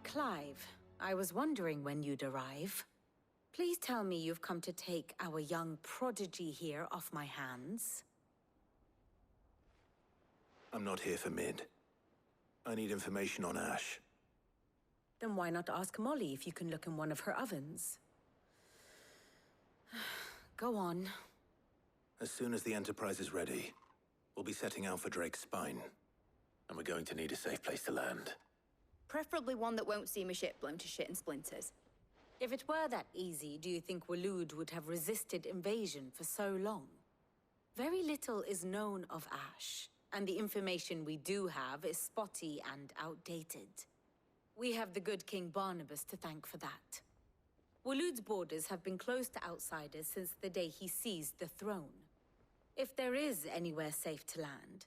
Clive, I was wondering when you'd arrive. Please tell me you've come to take our young prodigy here off my hands. I'm not here for Mid. I need information on Ash. Then why not ask Molly if you can look in one of her ovens? Go on. As soon as the Enterprise is ready, we'll be setting out for Drake's Spine. And we're going to need a safe place to land. Preferably one that won't see my ship blown to shit and splinters. If it were that easy, do you think Waloed would have resisted invasion for so long? Very little is known of Ash, and the information we do have is spotty and outdated. We have the good King Barnabas to thank for that. Waloed's borders have been closed to outsiders since the day he seized the throne. If there is anywhere safe to land,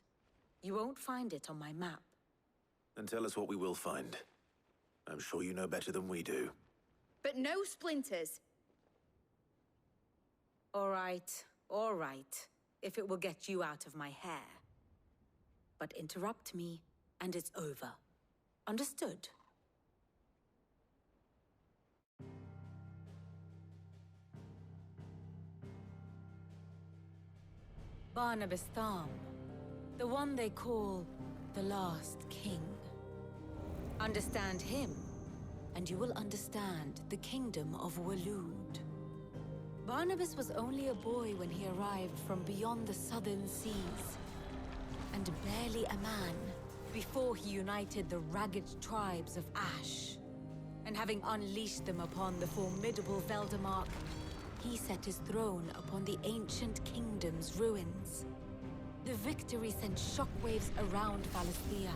you won't find it on my map. Then tell us what we will find. I'm sure you know better than we do. But no splinters! All right. If it will get you out of my hair. But interrupt me, and it's over. Understood? Barnabas Tham, the one they call the Last King. Understand him, and you will understand the kingdom of Waloed. Barnabas was only a boy when he arrived from beyond the southern seas, and barely a man before he united the ragged tribes of Ash. And having unleashed them upon the formidable Veldamark, he set his throne upon the ancient kingdom's ruins. The victory sent shockwaves around Valisthea,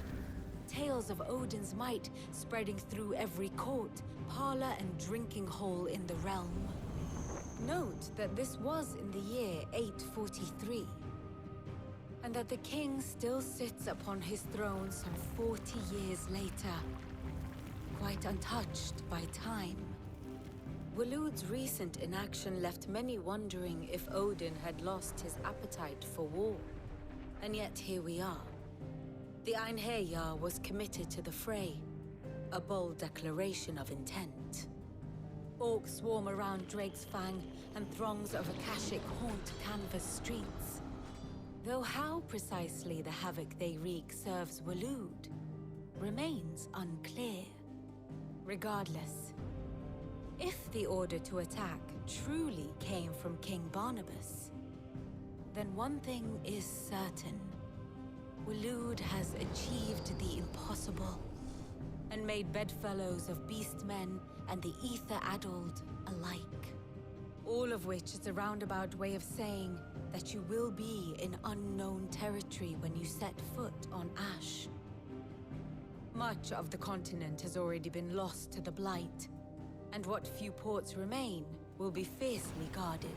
tales of Odin's might spreading through every court, parlor, and drinking hole in the realm. Note that this was in the year 843, and that the king still sits upon his throne some 40 years later, quite untouched by time. Waloed's recent inaction left many wondering if Odin had lost his appetite for war. And yet here we are. The Einherjar was committed to the fray, a bold declaration of intent. Orcs swarm around Drake's Fang, and throngs of Akashic haunt Canvas streets. Though how precisely the havoc they wreak serves Waloed remains unclear. Regardless, if the order to attack truly came from King Barnabas, then one thing is certain. Waloed has achieved the impossible, and made bedfellows of beastmen and the ether-addled alike. All of which is a roundabout way of saying that you will be in unknown territory when you set foot on Ash. Much of the continent has already been lost to the Blight, and what few ports remain will be fiercely guarded.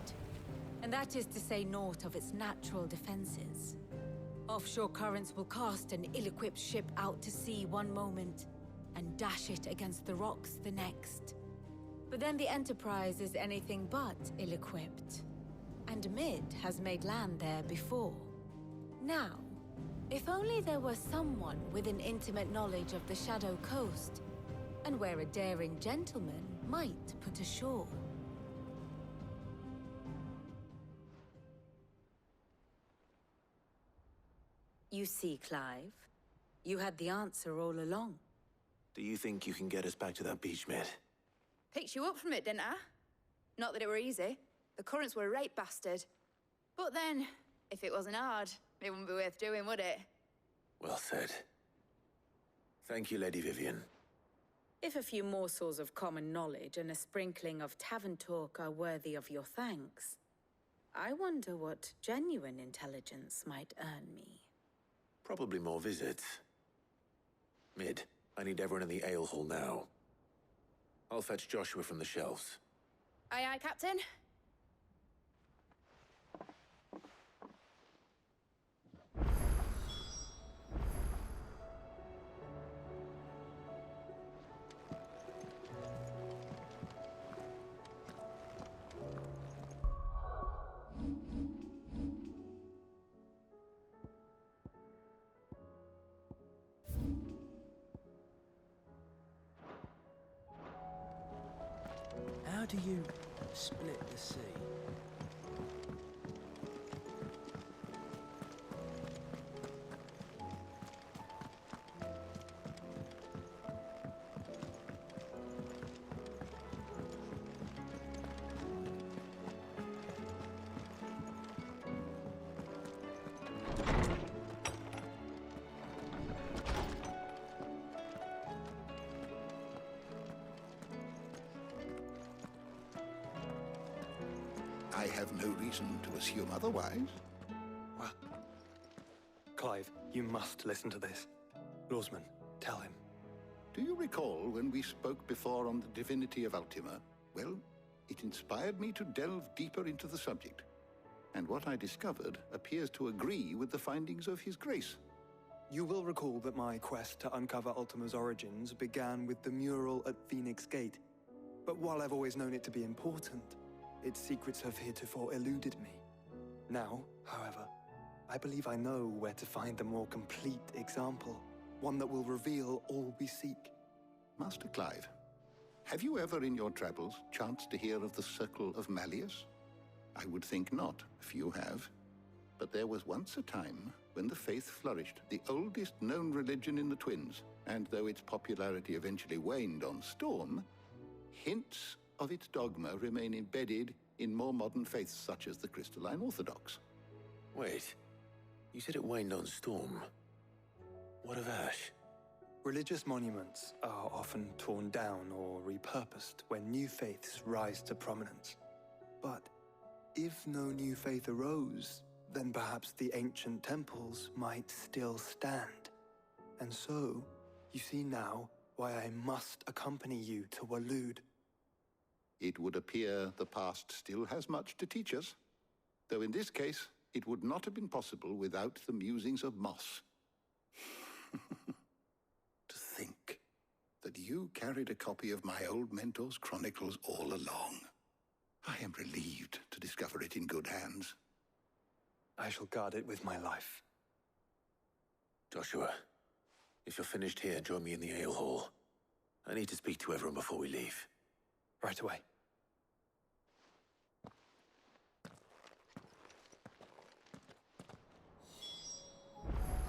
And that is to say naught of its natural defenses. Offshore currents will cast an ill-equipped ship out to sea one moment, and dash it against the rocks the next. But then the Enterprise is anything but ill-equipped, and Mid has made land there before. Now, if only there were someone with an intimate knowledge of the Shadow Coast, and where a daring gentleman might put ashore. You see, Clive, you had the answer all along. Do you think you can get us back to that beach, Mid? Picked you up from it, didn't I? Not that it were easy. The currents were a right bastard. But then, if it wasn't hard, it wouldn't be worth doing, would it? Well said. Thank you, Lady Vivian. If a few morsels of common knowledge and a sprinkling of tavern talk are worthy of your thanks, I wonder what genuine intelligence might earn me. Probably more visits. Mid, I need everyone in the ale hall now. I'll fetch Joshua from the shelves. Aye, aye, Captain. How do you split the sea? I have no reason to assume otherwise. Well, Clive, you must listen to this. Lawsman, tell him. Do you recall when we spoke before on the divinity of Ultima? Well, it inspired me to delve deeper into the subject. And what I discovered appears to agree with the findings of His Grace. You will recall that my quest to uncover Ultima's origins began with the mural at Phoenix Gate. But while I've always known it to be important, its secrets have heretofore eluded me. Now, however, I believe I know where to find the more complete example, one that will reveal all we seek. Master Clive, have you ever in your travels chanced to hear of the Circle of Malleus? I would think not, if you have. But there was once a time when the faith flourished, the oldest known religion in the Twins, and though its popularity eventually waned on Storm, hints of its dogma remain embedded in more modern faiths such as the Crystalline Orthodox. Wait, you said it waned on Storm. What of Ash? Religious monuments are often torn down or repurposed when new faiths rise to prominence. But if no new faith arose, then perhaps the ancient temples might still stand. And so, you see now why I must accompany you to Waloed. It would appear the past still has much to teach us, though in this case, it would not have been possible without the musings of Moss. To think that you carried a copy of my old mentor's chronicles all along. I am relieved to discover it in good hands. I shall guard it with my life. Joshua, if you're finished here, join me in the ale hall. I need to speak to everyone before we leave. Right away.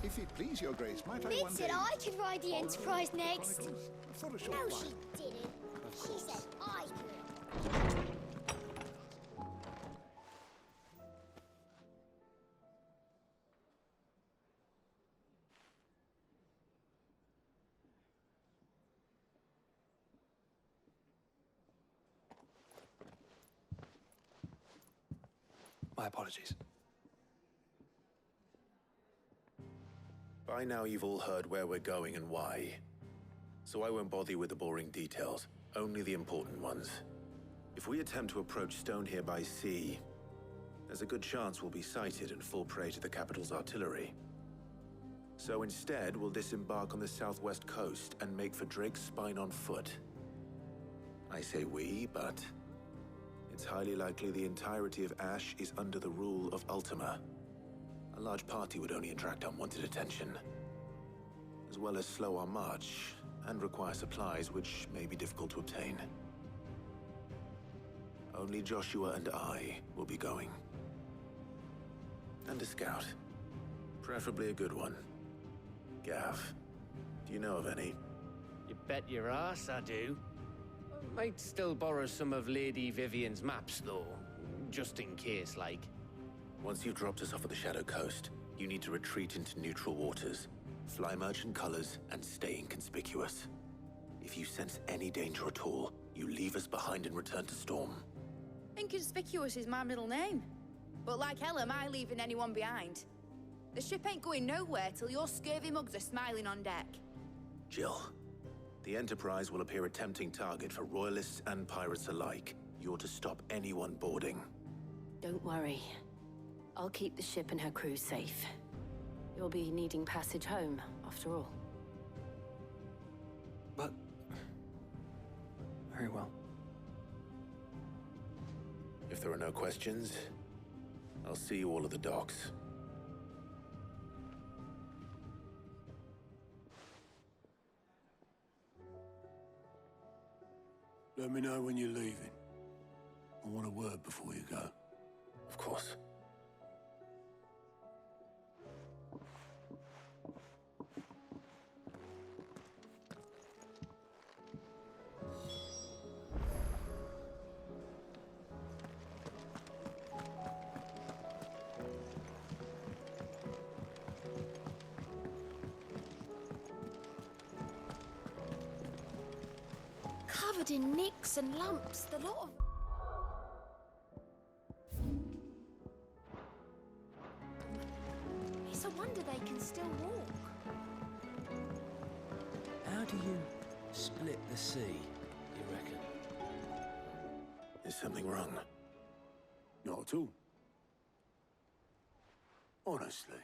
If it please your grace, might I Mid one said day... I could ride the Enterprise next. Chronicles for a short No, while. she didn't. She said I could. My apologies. By now you've all heard where we're going and why. So I won't bother you with the boring details, only the important ones. If we attempt to approach Stonehere by sea, there's a good chance we'll be sighted and fall prey to the capital's artillery. So instead, we'll disembark on the southwest coast and make for Drake's Spine on foot. I say we, but it's highly likely the entirety of Ash is under the rule of Ultima. A large party would only attract unwanted attention, as well as slow our march and require supplies which may be difficult to obtain. Only Joshua and I will be going. And a scout. Preferably a good one. Gav, do you know of any? You bet your ass I do. Might still borrow some of Lady Vivian's maps, though. Just in case, like. Once you've dropped us off at the Shadow Coast, you need to retreat into neutral waters, fly merchant colors, and stay inconspicuous. If you sense any danger at all, you leave us behind and return to Storm. Inconspicuous is my middle name. But like hell am I leaving anyone behind. The ship ain't going nowhere till your scurvy mugs are smiling on deck. Jill, the Enterprise will appear a tempting target for royalists and pirates alike. You're to stop anyone boarding. Don't worry. I'll keep the ship and her crew safe. You'll be needing passage home, after all. But... very well. If there are no questions, I'll see you all at the docks. Let me know when you're leaving. I want a word before you go. Of course. Covered in nicks and lumps, the lot of... It's a wonder they can still walk. How do you split the sea, you reckon? Is something wrong? Not at all. Honestly.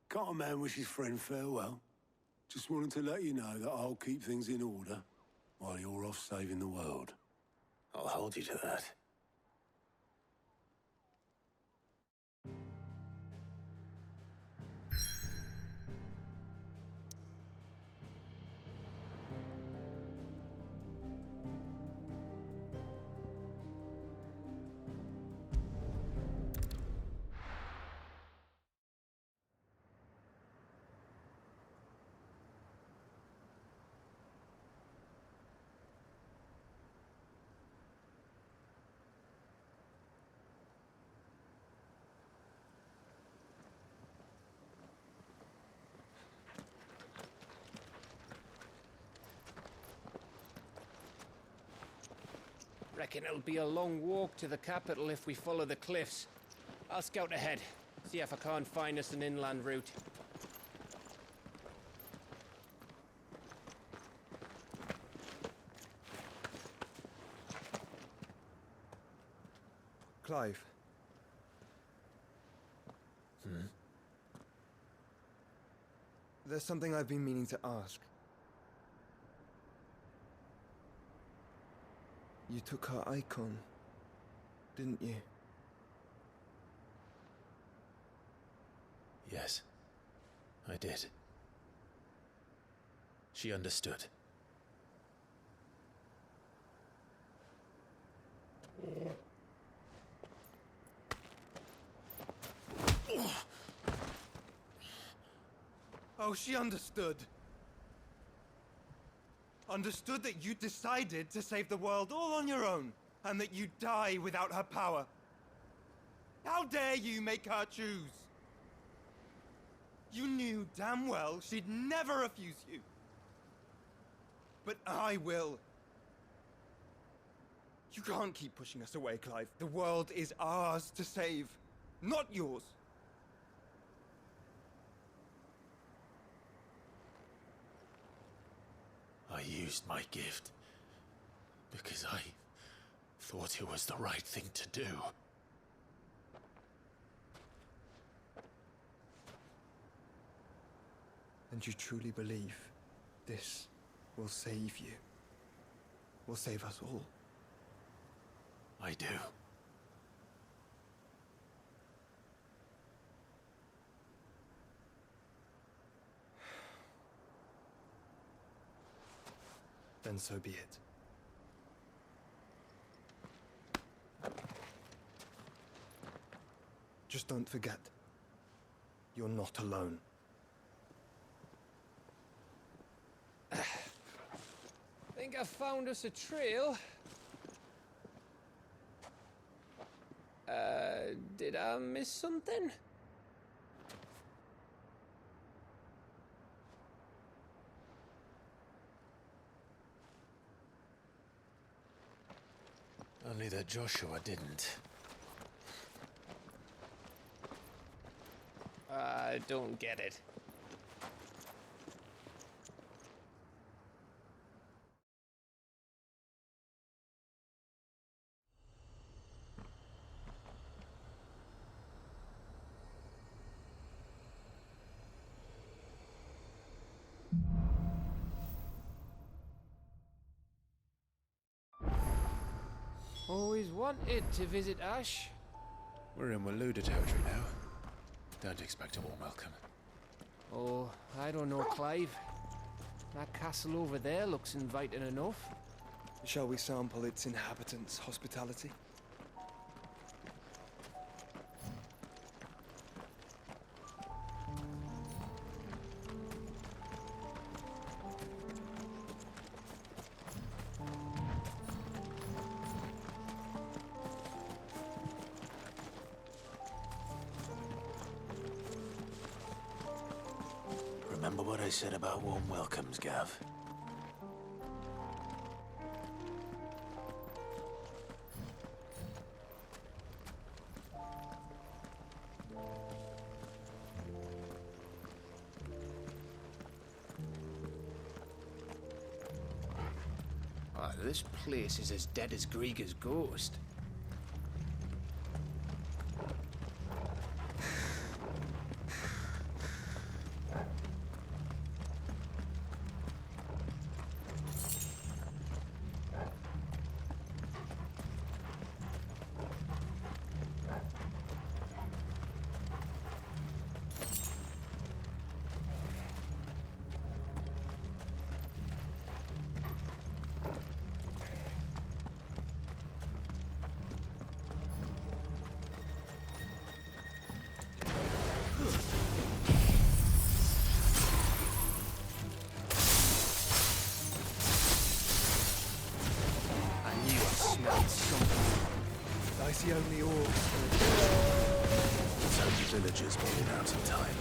Can't a man wish his friend farewell? Just wanted to let you know that I'll keep things in order while you're off saving the world. I'll hold you to that. Reckon it'll be a long walk to the capital if we follow the cliffs. I'll scout ahead, see if I can't find us an inland route. Clive. There's something I've been meaning to ask. You took her icon, didn't you? Yes, I did. She understood. Oh, she understood. Understood that you decided to save the world all on your own, and that you'd die without her power. How dare you make her choose? You knew damn well she'd never refuse you. But I will. You can't keep pushing us away, Clive. The world is ours to save, not yours. I used my gift because I thought it was the right thing to do. And you truly believe this will save you? Will save us all? I do. Then so be it. Just don't forget, you're not alone. Think I found us a trail. Did I miss something? Only that Joshua didn't. I don't get it. Always wanted to visit Ash. We're in Waluda territory now. Don't expect a warm welcome. Oh, I don't know, Clive. That castle over there looks inviting enough. Shall we sample its inhabitants' hospitality? Remember what I said about warm welcomes, Gav? Oh, this place is as dead as Grieger's ghost. I see only orcs. Let's hope the villagers made it out in time.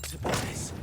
Surprise!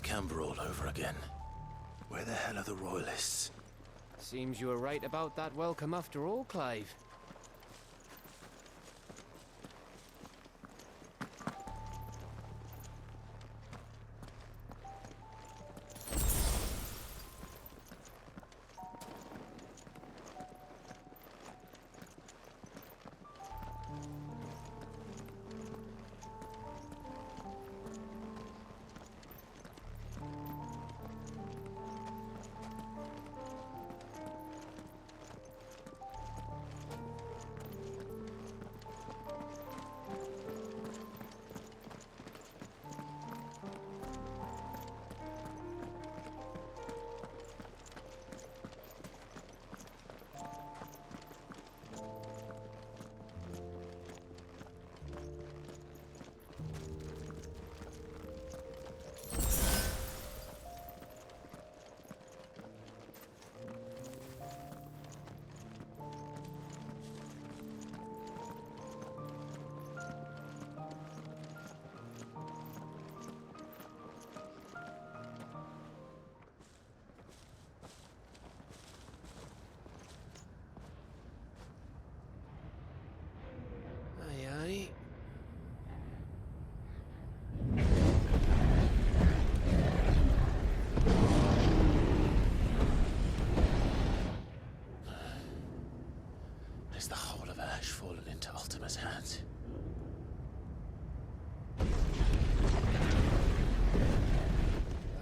Camber all over again. Where the hell are the Royalists? Seems you were right about that welcome after all, Clive. Is the whole of Ash fallen into Ultima's hands?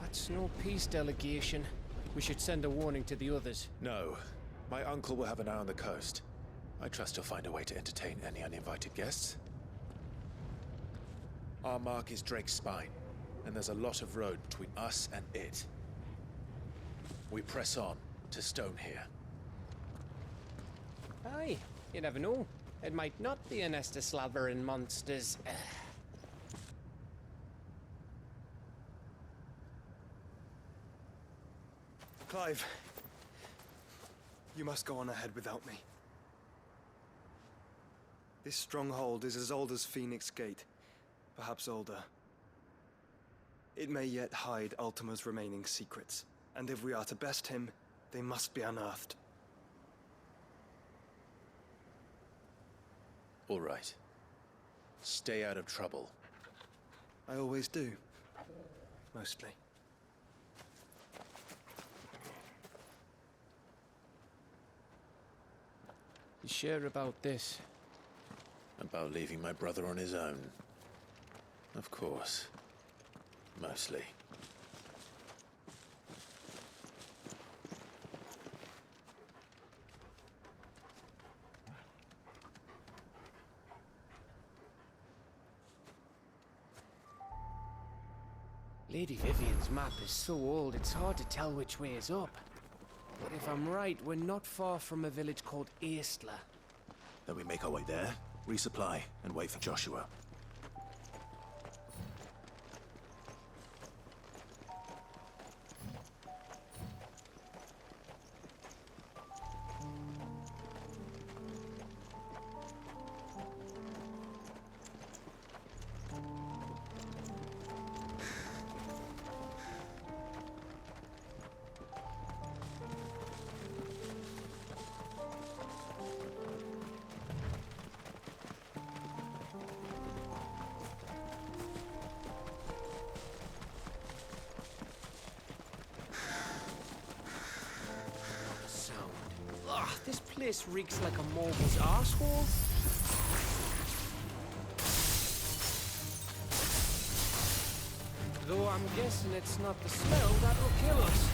That's no peace delegation. We should send a warning to the others. No. My uncle will have an eye on the coast. I trust he'll find a way to entertain any uninvited guests. Our mark is Drake's Spine, and there's a lot of road between us and it. We press on to Stonehere. Aye, you never know. It might not be a nest of slavering monsters. Clive, you must go on ahead without me. This stronghold is as old as Phoenix Gate, perhaps older. It may yet hide Ultima's remaining secrets, and if we are to best him, they must be unearthed. All right. Stay out of trouble. I always do. Mostly. You sure about this? About leaving my brother on his own. Of course. Mostly. Lady Vivian's map is so old, it's hard to tell which way is up. But if I'm right, we're not far from a village called Aistla. Then we make our way there, resupply, and wait for Joshua. This place reeks like a morble's arsehole. Though I'm guessing it's not the smell that'll kill us.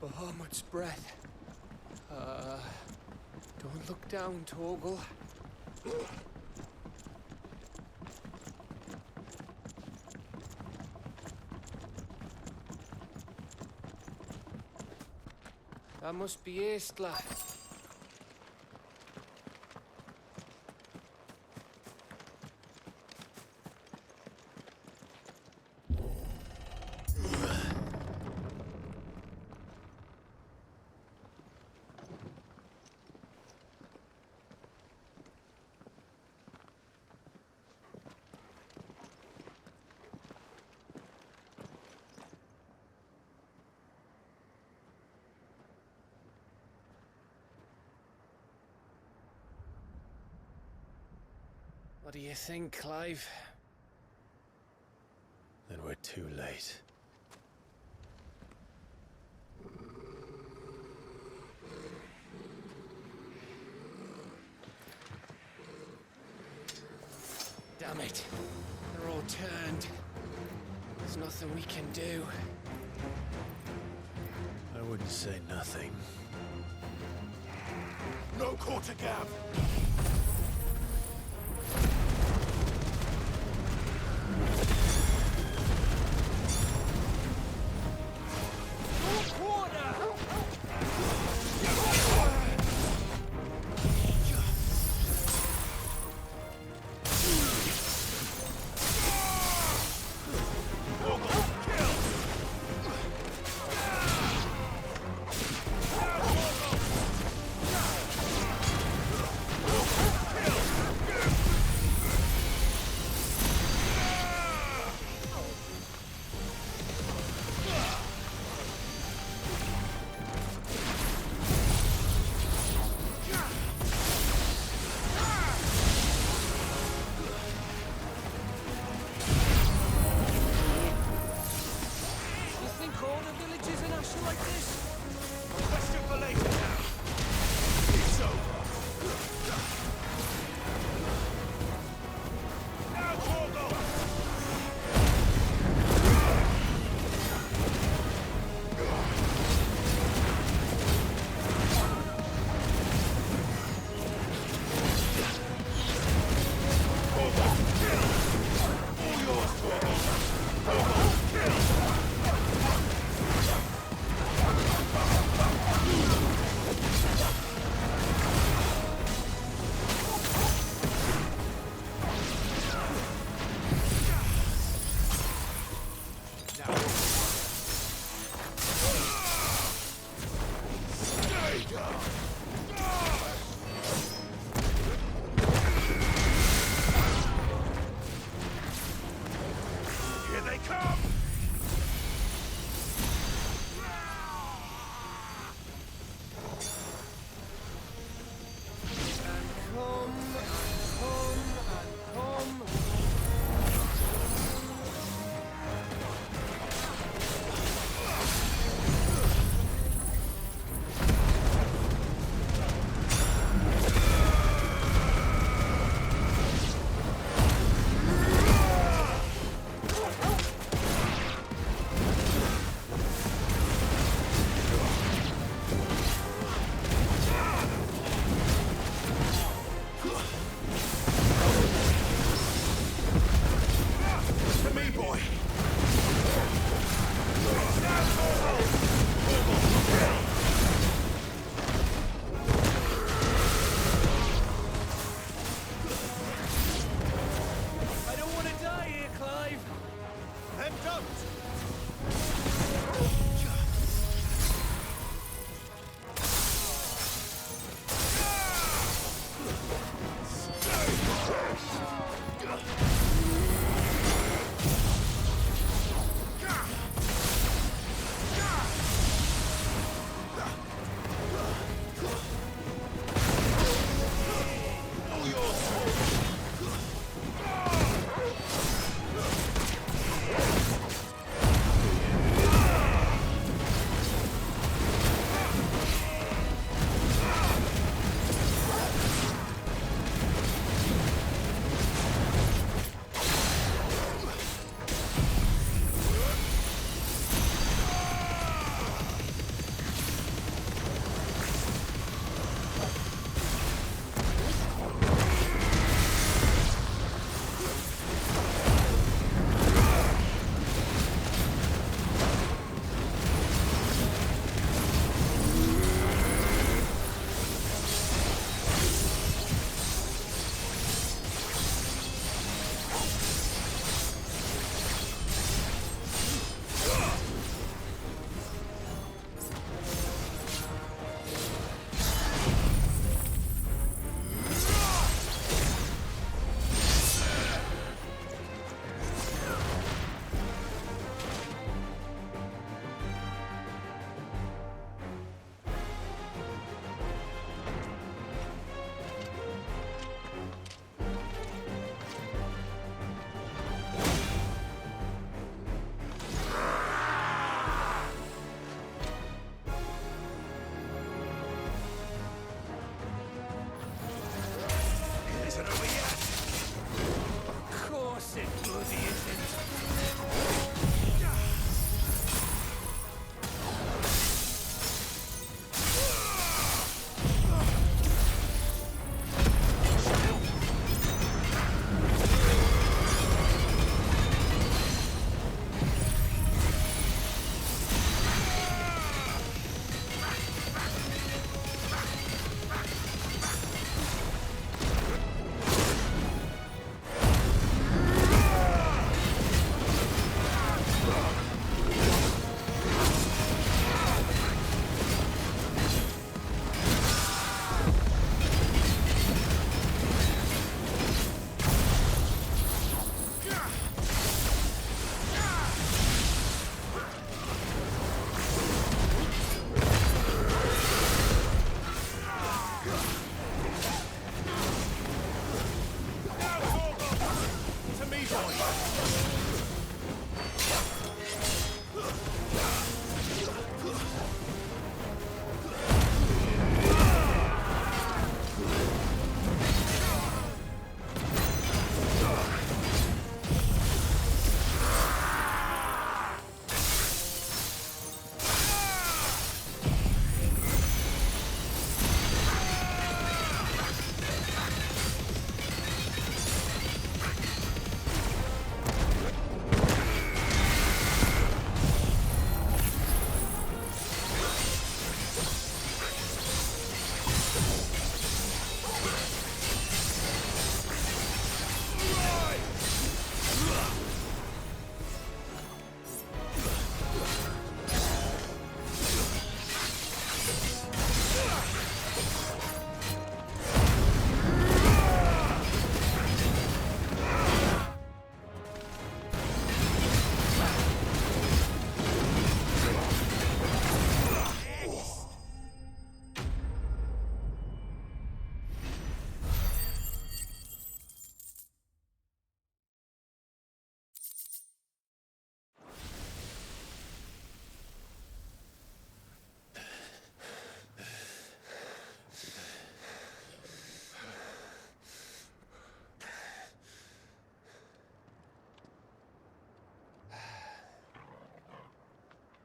Bahamut's breath. Don't look down, Torgal. That must be Aistla. What do you think, Clive? Then we're too late. Damn it. They're all turned. There's nothing we can do. I wouldn't say nothing. No quarter gap!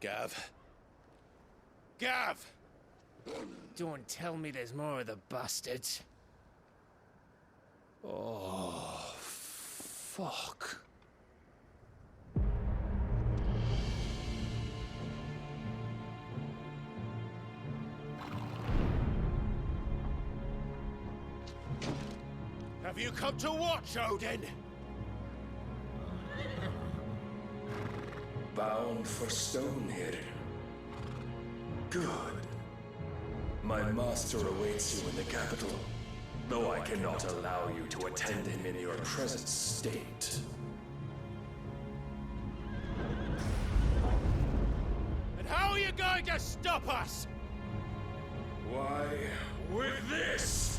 Gav. Gav! Don't tell me there's more of the bastards. Oh, fuck. Have you come to watch, Odin? Bound for Stonehill. Good. My master awaits you in the capital, though I cannot allow you to attend him in your present state. And how are you going to stop us? Why, with this!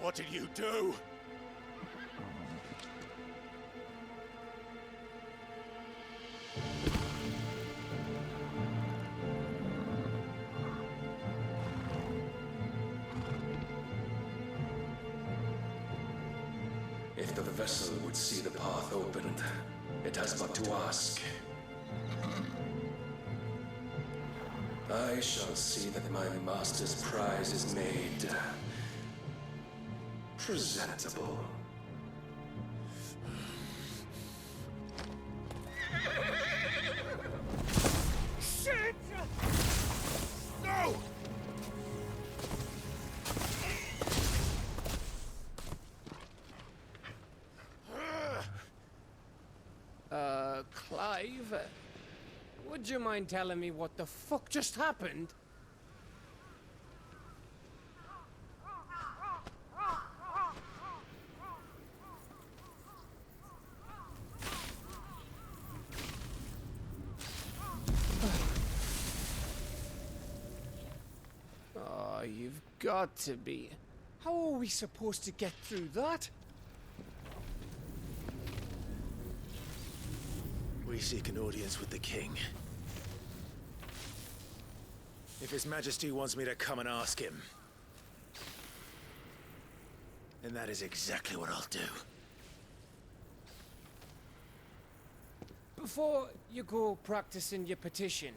What did you do? If the vessel would see the path opened, it has but to ask. I shall see that my master's prize is made presentable. Shit! No! Clive? Would you mind telling me what the fuck just happened? Oh, you've got to be. How are we supposed to get through that? We seek an audience with the king. If His Majesty wants me to come and ask him, then that is exactly what I'll do. Before you go practicing your petition,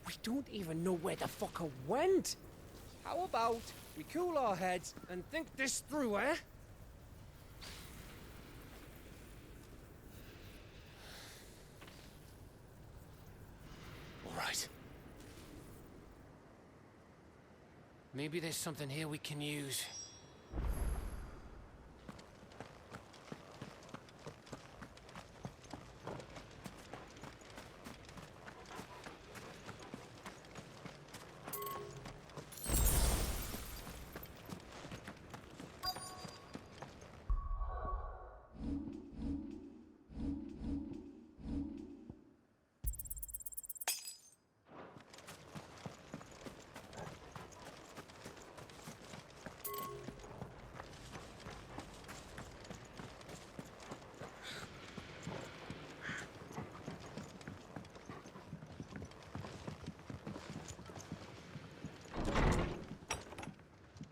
we don't even know where the fucker went. How about we cool our heads and think this through, eh? All right. Maybe there's something here we can use.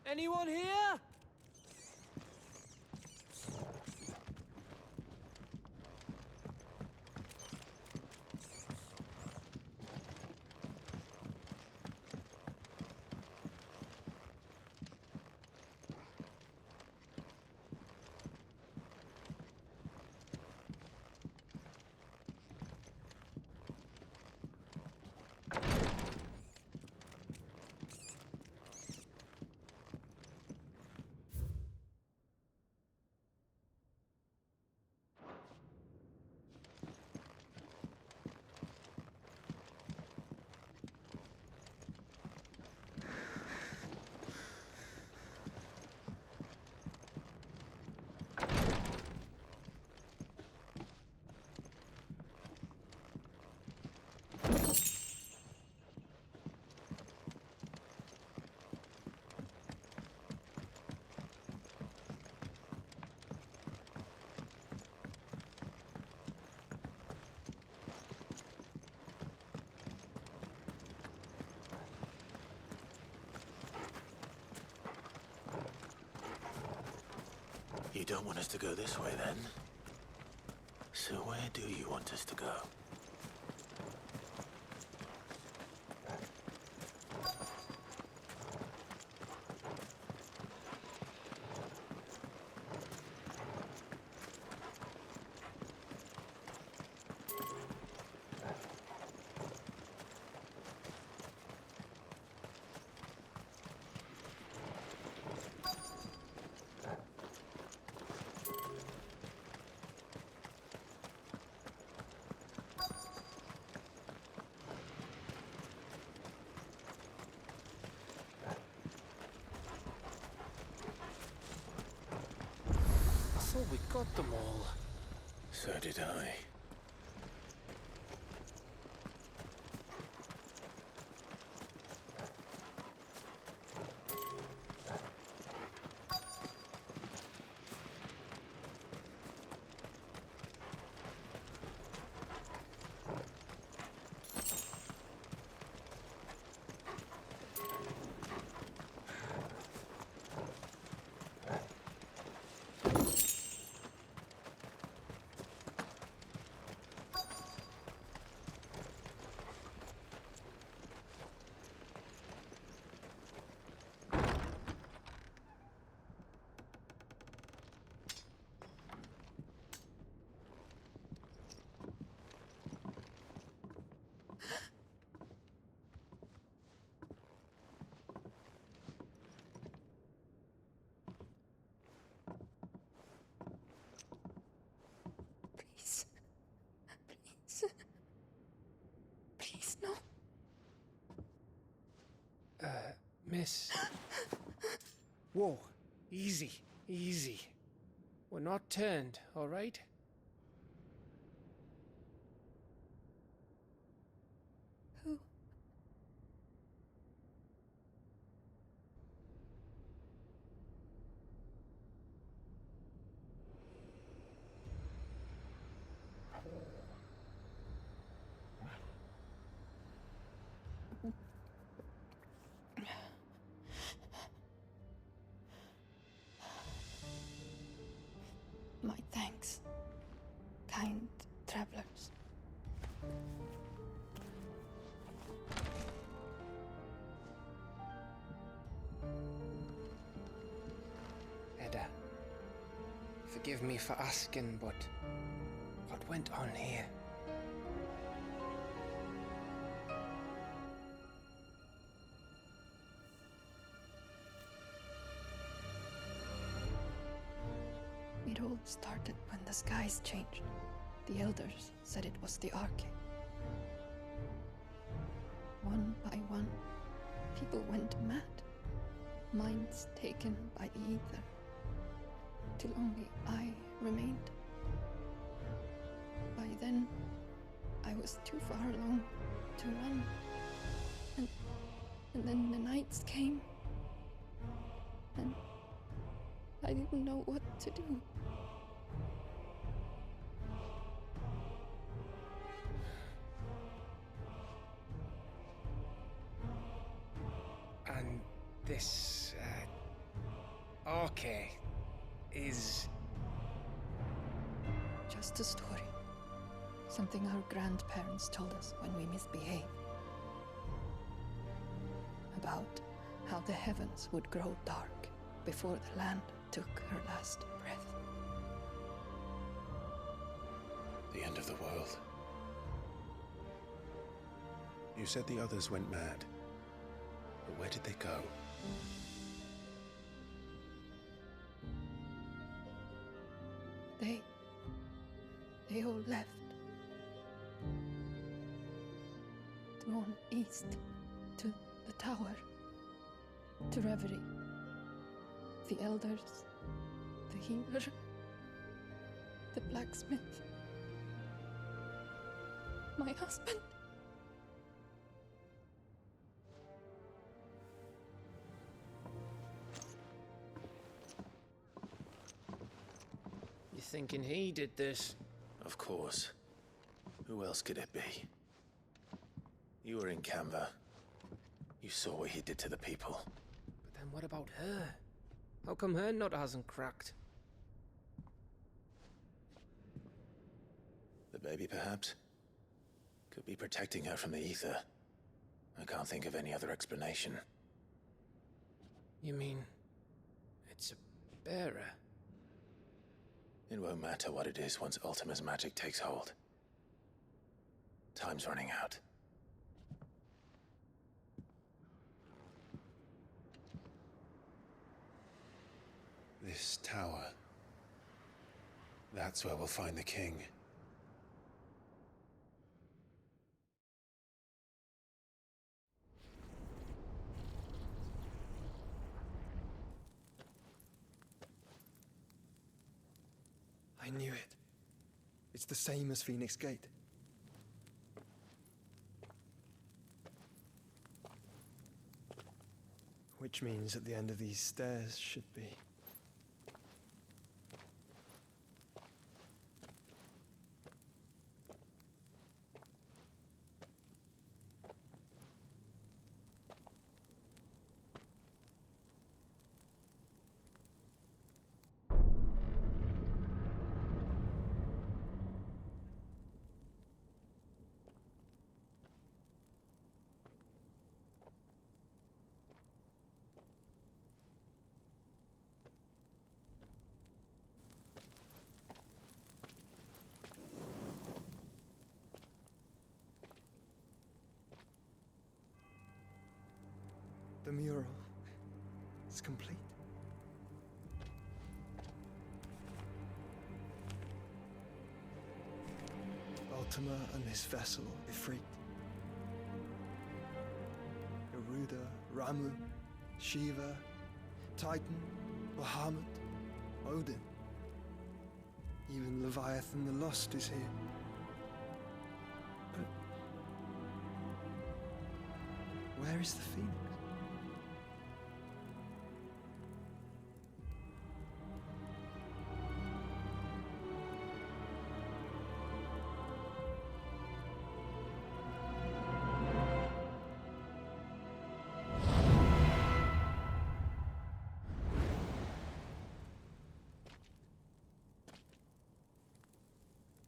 Anyone here? You don't want us to go this way, then? So where do you want us to go? I thought we got them all. So did I. Please. Please. Please, no. Miss. Whoa. Easy. Easy. We're not turned, all right? Who? My thanks, kind travelers. Edda, forgive me for asking, but what went on here? It all started when the skies changed. The elders said it was the Arche. One by one, people went mad. Minds taken by the ether. Till only I remained. By then, I was too far along to run. And then the nights came. And I didn't know what to do. And this, Arche is... Just a story. Something our grandparents told us when we misbehaved. About how the heavens would grow dark before the land took her last breath. The end of the world. You said the others went mad. But where did they go? They all left. Drawn east to the tower, to Reverie. The elders, the healer, the blacksmith, my husband. You thinking he did this? Of course. Who else could it be? You were in Canva. You saw what he did to the people. But then what about her? How come her nut hasn't cracked? baby, perhaps? Could be protecting her from the ether. I can't think of any other explanation. You mean... it's a bearer? It won't matter what it is once Ultima's magic takes hold. Time's running out. This tower. That's where we'll find the king. I knew it. It's the same as Phoenix Gate. Which means at the end of these stairs should be... The mural is complete. Ultima and his vessel, Ifrit. Garuda, Ramu, Shiva, Titan, Bahamut, Odin. Even Leviathan the Lost is here. But where is the Phoenix?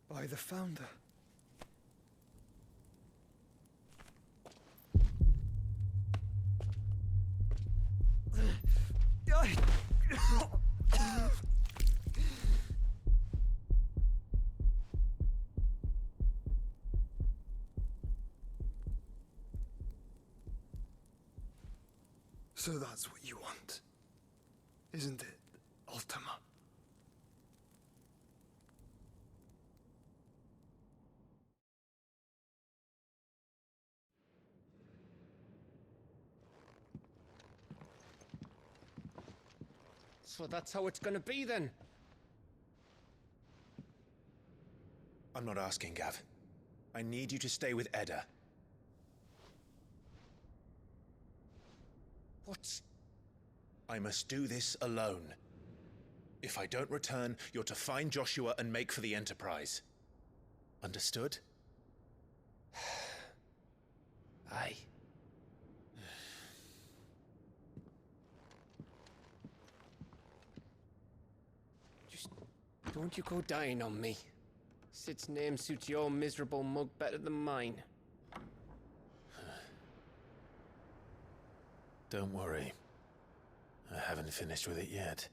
By the Founder. So that's what you want, isn't it, Ultima? So that's how it's gonna be then? I'm not asking, Gav. I need you to stay with Edda. What? I must do this alone. If I don't return, you're to find Joshua and make for the Enterprise. Understood? Aye. Just don't you go dying on me. Sid's name suits your miserable mug better than mine. Don't worry. I haven't finished with it yet.